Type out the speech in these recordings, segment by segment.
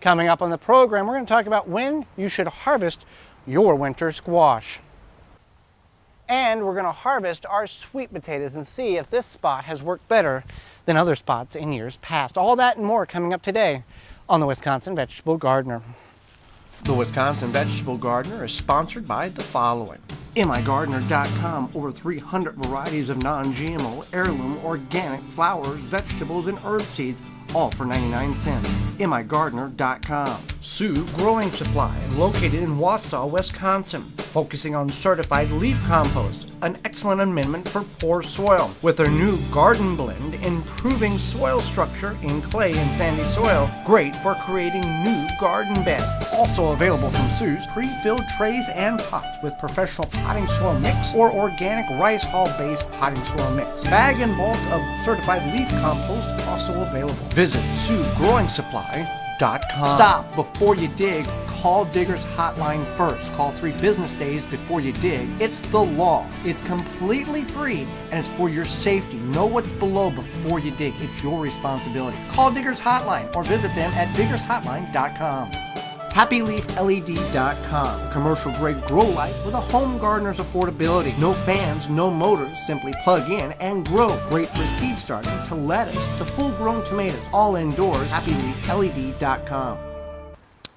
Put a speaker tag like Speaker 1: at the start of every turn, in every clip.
Speaker 1: Coming up on the program, we're going to talk about when you should harvest your winter squash. And we're going to harvest our sweet potatoes and see if this spot has worked better than other spots in years past. All that and more coming up today on the Wisconsin Vegetable Gardener. The Wisconsin Vegetable Gardener is sponsored by the following. MIgardener.com, over 300 varieties of non-GMO, heirloom, organic flowers, vegetables, and herb seeds, all for 99 cents. MIgardener.com. Sioux Growing Supply, located in Wausau, Wisconsin, focusing on certified leaf compost, an excellent amendment for poor soil. With their new garden blend, improving soil structure in clay and sandy soil, great for creating new garden beds. Also available from Sioux's, pre-filled trays and pots with professional potting soil mix or organic rice hull-based potting soil mix. Bag and bulk of certified leaf compost also available. Visit SiouxGrowingSupply.com. Stop before you dig. Call Digger's Hotline first. Call 3 business days before you dig. It's the law. It's completely free and it's for your safety. Know what's below before you dig. It's your responsibility. Call Digger's Hotline or visit them at diggershotline.com. HappyLeafLED.com, commercial-grade grow light with a home gardener's affordability. No fans, no motors, simply plug in and grow. Great for seed starting to lettuce to full-grown tomatoes, all indoors. HappyLeafLED.com.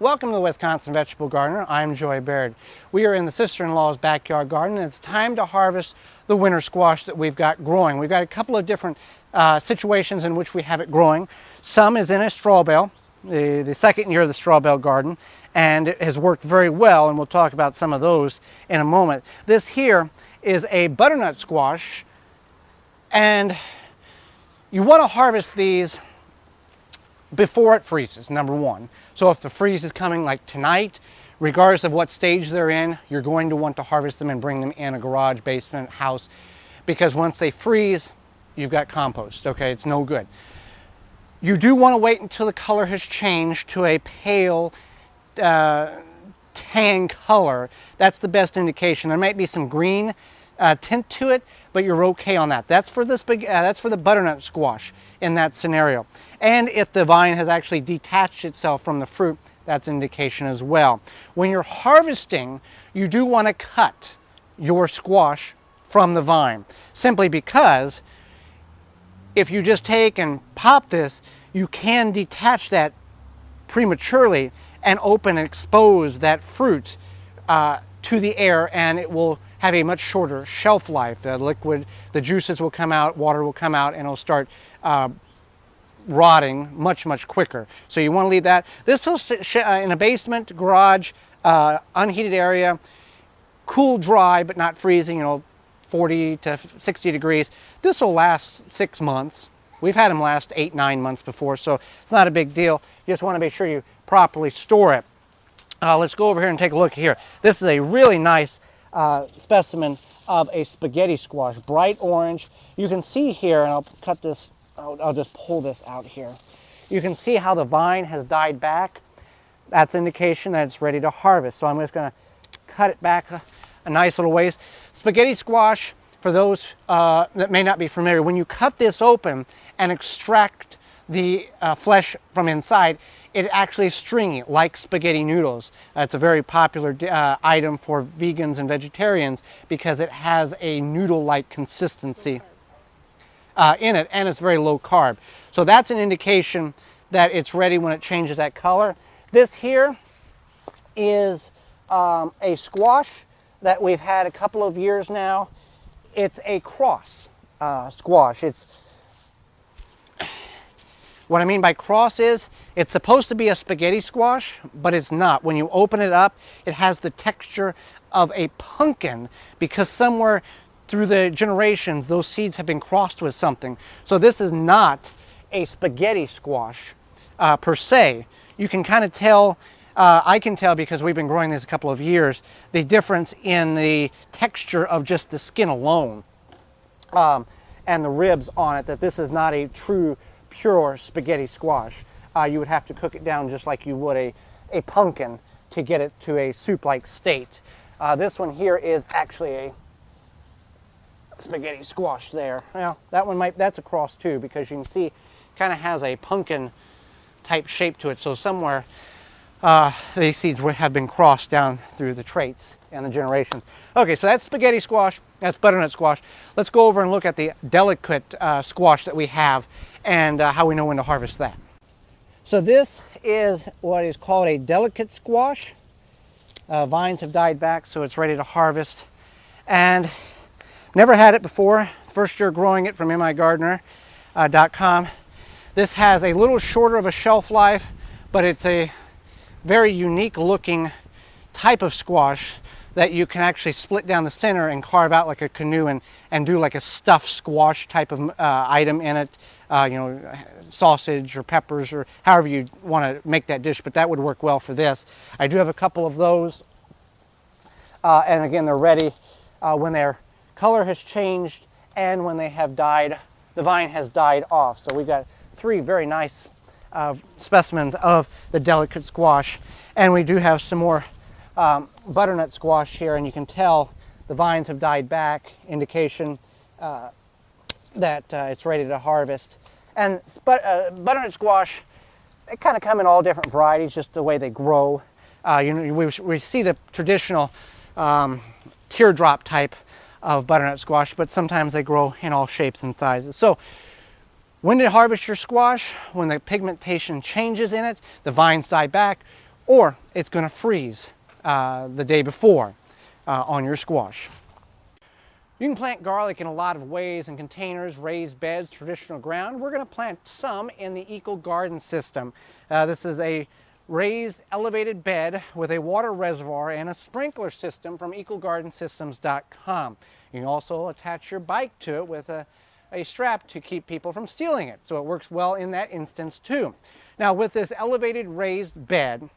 Speaker 1: Welcome to the Wisconsin Vegetable Gardener. I'm Joy Baird. We are in the sister-in-law's backyard garden, and it's time to harvest the winter squash that we've got growing. We've got a couple of different situations in which we have it growing. Some is in a straw bale. The second year of the straw bale garden, and it has worked very well, and we'll talk about some of those in a moment. This here is a butternut squash, and you want to harvest these before it freezes, number one. So if the freeze is coming like tonight, regardless of what stage they're in, you're going to want to harvest them and bring them in a garage, basement, house, because once they freeze, you've got compost, okay? It's no good. You do want to wait until the color has changed to a pale tan color. That's the best indication. There might be some green tint to it, but you're okay on that. That's for this that's for the butternut squash in that scenario. And if the vine has actually detached itself from the fruit, that's indication as well. When you're harvesting, you do want to cut your squash from the vine, simply because if you just take and pop this, you can detach that prematurely and open and expose that fruit to the air, and it will have a much shorter shelf life. The liquid, the juices will come out, water will come out, and it'll start rotting much quicker. So you want to leave that. This will sit in a basement, garage, unheated area, cool, dry, but not freezing, 40 to 60 degrees. This will last 6 months. We've had them last 8-9 months before, so it's not a big deal. You just want to make sure you properly store it. Let's go over here and take a look here. This is a really nice specimen of a spaghetti squash, bright orange. You can see here, and I'll cut this, I'll just pull this out here. You can see how the vine has died back. That's indication that it's ready to harvest. So I'm just going to cut it back a nice little ways. Spaghetti squash, for those that may not be familiar, when you cut this open and extract the flesh from inside, it actually is stringy, like spaghetti noodles. It's a very popular item for vegans and vegetarians because it has a noodle-like consistency in it, and it's very low carb. So that's an indication that it's ready when it changes that color. This here is a squash that we've had a couple of years now. It's a cross squash. What I mean by cross is it's supposed to be a spaghetti squash, but it's not. When you open it up, it has the texture of a pumpkin because somewhere through the generations, those seeds have been crossed with something. So this is not a spaghetti squash per se. You can kind of tell, I can tell because we've been growing this a couple of years, the difference in the texture of just the skin alone and the ribs on it, that this is not a true pure spaghetti squash. You would have to cook it down just like you would a pumpkin to get it to a soup-like state. This one here is actually a spaghetti squash there. Well, that one that's a cross too, because you can see kind of has a pumpkin type shape to it. So somewhere these seeds have been crossed down through the traits and the generations. Okay, so that's spaghetti squash, that's butternut squash. Let's go over and look at the delicate squash that we have and how we know when to harvest that. So this is what is called a delicate squash. Vines have died back, so it's ready to harvest. And never had it before. First year growing it from migardener.com. This has a little shorter of a shelf life, but it's a very unique looking type of squash that you can actually split down the center and carve out like a canoe and do like a stuffed squash type of item in it. You know, sausage or peppers or however you want to make that dish, but that would work well for this. I do have a couple of those, and again, they're ready when their color has changed and when they have died, the vine has died off. So we've got 3 very nice specimens of the delicate squash, and we do have some more butternut squash here, and you can tell the vines have died back, indication that it's ready to harvest. And butternut squash, they kind of come in all different varieties, just the way they grow. You know, we see the traditional teardrop type of butternut squash, but sometimes they grow in all shapes and sizes. So when to harvest your squash? When the pigmentation changes in it, the vines die back, or it's going to freeze the day before on your squash. You can plant garlic in a lot of ways, in containers, raised beds, traditional ground. We're going to plant some in the Eco Garden system. This is a raised elevated bed with a water reservoir and a sprinkler system from ecogardensystems.com. You can also attach your bike to it with a strap to keep people from stealing it. So it works well in that instance too. Now with this elevated raised bed,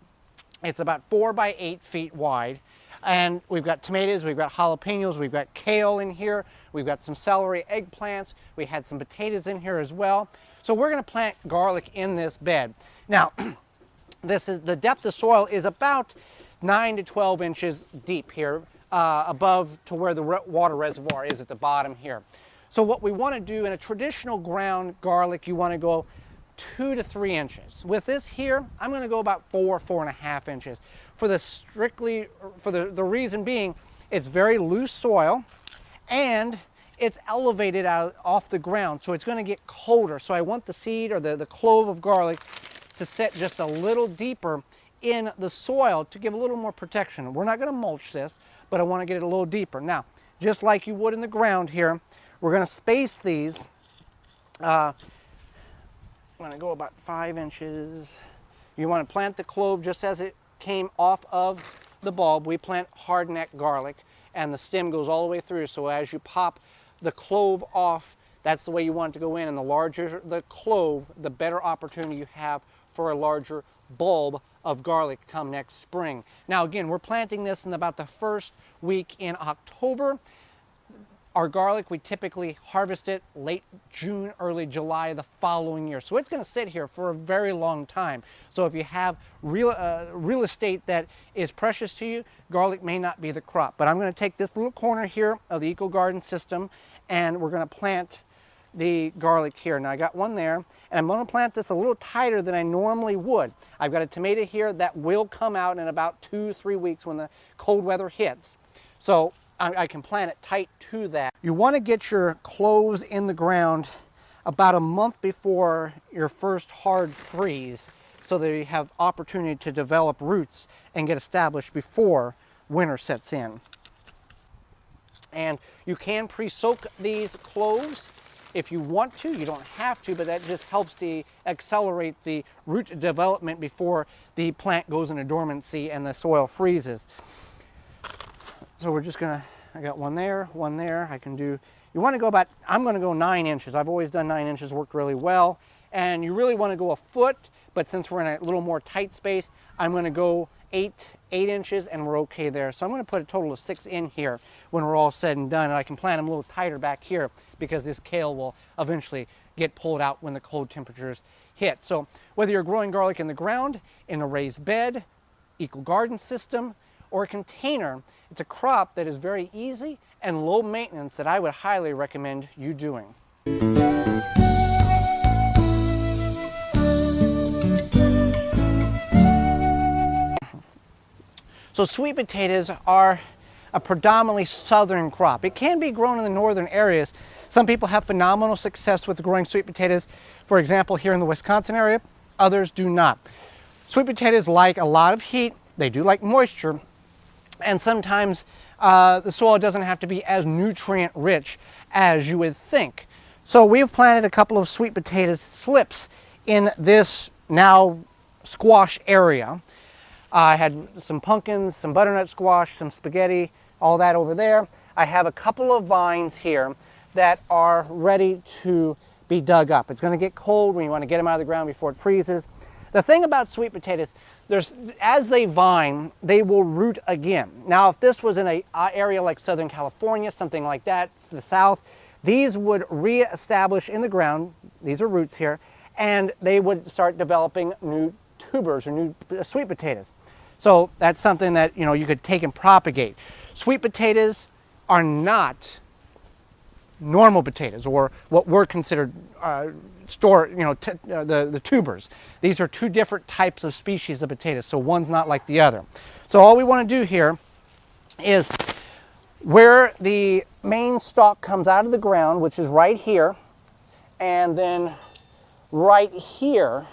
Speaker 1: it's about 4 by 8 feet wide. And we've got tomatoes, we've got jalapenos, we've got kale in here, we've got some celery, eggplants, we had some potatoes in here as well. So we're going to plant garlic in this bed. Now, the depth of soil is about 9 to 12 inches deep here, above to where the water reservoir is at the bottom here. So what we want to do in a traditional ground garlic, you want to go 2 to 3 inches. With this here, I'm going to go about 4.5 inches. For the reason being, it's very loose soil and it's elevated off the ground, so it's going to get colder. So I want the seed or the clove of garlic to sit just a little deeper in the soil to give a little more protection. We're not going to mulch this, but I want to get it a little deeper. Now, just like you would in the ground here, we're going to space these. I'm going to go about 5 inches. You want to plant the clove just as it came off of the bulb. We plant hardneck garlic and the stem goes all the way through, so as you pop the clove off, that's the way you want it to go in, and the larger the clove, the better opportunity you have for a larger bulb of garlic come next spring. Now again, we're planting this in about the first week in October. Our garlic, we typically harvest it late June, early July the following year. So it's going to sit here for a very long time. So if you have real estate that is precious to you, garlic may not be the crop. But I'm going to take this little corner here of the Eco Garden system and we're going to plant the garlic here. Now I got one there, and I'm going to plant this a little tighter than I normally would. I've got a tomato here that will come out in about 2-3 weeks when the cold weather hits. So I can plant it tight to that. You want to get your cloves in the ground about a month before your first hard freeze so that you have opportunity to develop roots and get established before winter sets in. And you can pre-soak these cloves if you want to. You don't have to, but that just helps to accelerate the root development before the plant goes into dormancy and the soil freezes. So we're just gonna, I got one there, I can do, you wanna go about, I'm gonna go 9 inches. I've always done 9 inches, worked really well. And you really wanna go a foot, but since we're in a little more tight space, I'm gonna go 8 inches and we're okay there. So I'm gonna put a total of 6 in here when we're all said and done. And I can plant them a little tighter back here because this kale will eventually get pulled out when the cold temperatures hit. So whether you're growing garlic in the ground, in a raised bed, Eco Garden system, or a container, it's a crop that is very easy and low maintenance that I would highly recommend you doing. So sweet potatoes are a predominantly southern crop. It can be grown in the northern areas. Some people have phenomenal success with growing sweet potatoes. For example, here in the Wisconsin area, others do not. Sweet potatoes like a lot of heat. They do like moisture. And sometimes the soil doesn't have to be as nutrient rich as you would think. So we've planted a couple of sweet potatoes slips in this now squash area. I had some pumpkins, some butternut squash, some spaghetti, all that over there. I have a couple of vines here that are ready to be dug up. It's going to get cold when you want to get them out of the ground before it freezes. The thing about sweet potatoes, as they vine, they will root again. Now, if this was in an area like Southern California, something like that, the South, these would re-establish in the ground. These are roots here, and they would start developing new tubers or new sweet potatoes. So that's something that you could take and propagate. Sweet potatoes are not normal potatoes, or what were considered the tubers. These are two different types of species of potatoes, so one's not like the other. So all we want to do here is where the main stalk comes out of the ground, which is right here, and then right here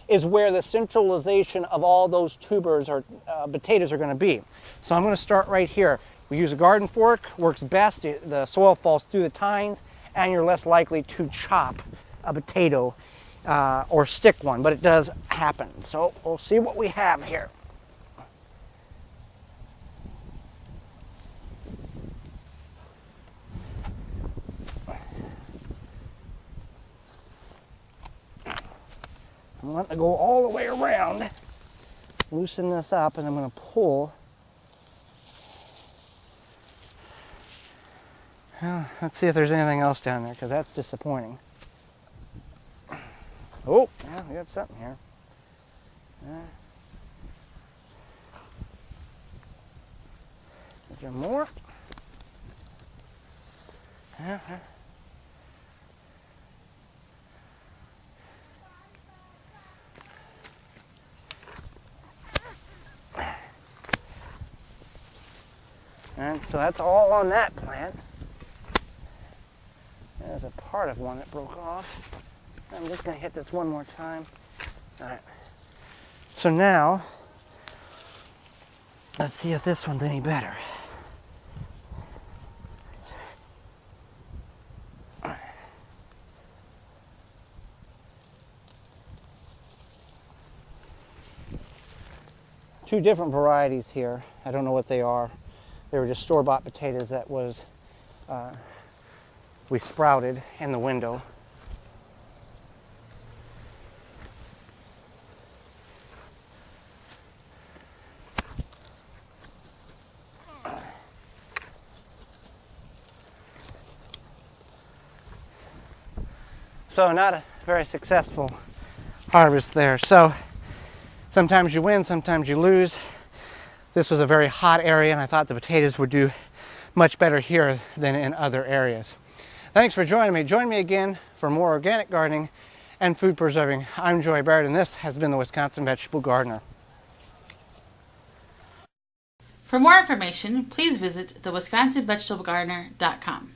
Speaker 1: is where the centralization of all those tubers or potatoes are going to be. So I'm going to start right here. We use a garden fork, works best. The soil falls through the tines and you're less likely to chop a potato or stick one, but it does happen. So we'll see what we have here. I'm going to go all the way around, loosen this up, and I'm going to pull. Well, let's see if there's anything else down there, because that's disappointing. Oh, yeah, we got something here. Is there more? And so that's all on that plant. There's a part of one that broke off. I'm just going to hit this one more time. All right. So now, let's see if this one's any better. Two different varieties here. I don't know what they are. They were just store-bought potatoes that was we sprouted in the window. So not a very successful harvest there. So sometimes you win, sometimes you lose. This was a very hot area, and I thought the potatoes would do much better here than in other areas. Thanks for joining me. Join me again for more organic gardening and food preserving. I'm Joy Barrett, and this has been the Wisconsin Vegetable Gardener.
Speaker 2: For more information, please visit thewisconsinvegetablegardener.com.